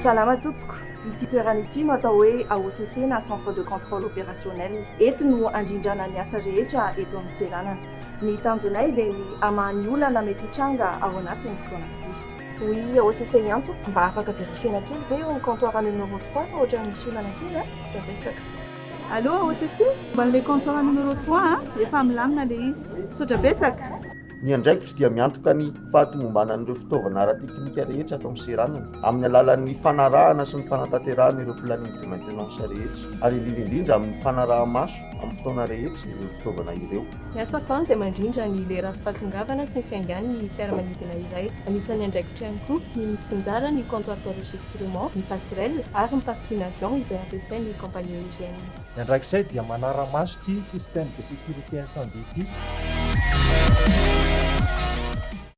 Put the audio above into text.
Salama tompoko, ity toerana ity no atao hoe AOCC na centre de contrôle opérationnel. Eto no andrindrana ny asa rehetra eto amin'ny seranana. Ny tanjonay dia ny hamahany olana mety hitranga ao anatin'ny fotoana firy. Oui, AOCC ihany tompoko, mba afaka verifiena kely ve eo comptoir numéro 3 fa ohatra misy olana kely a betsaka. Allô AOCC, mba le comptoir numéro 3 efa milamina le izy, sotra betsaka. Ny andraikitra dia miantoka ny fahatomombanan'ireo fitaovana ara-teknika rehetra atao amin'ny seranana amin'ny alalan'ny fanarahana sy ny fanatanterahana ireo planning de maintenance rehetra ary indrindra indrindra amin'ny fanaraha-maso amin'ny fotoana rehetra ireo fitaovana ireo. Ny asako dia mandrindra ny lera fahatongavana sy ny fiangan'ny fiaramanidina iray. Anisan'ny andraikitra ihany koa ny mitsinjara ny comptoir d'enregistrement, ny passerelle ary ny parking avion izay ampiasain'ny compagnie aérienne. Ny andraikitray dia manara-maso ity système de sécurité incendie ity.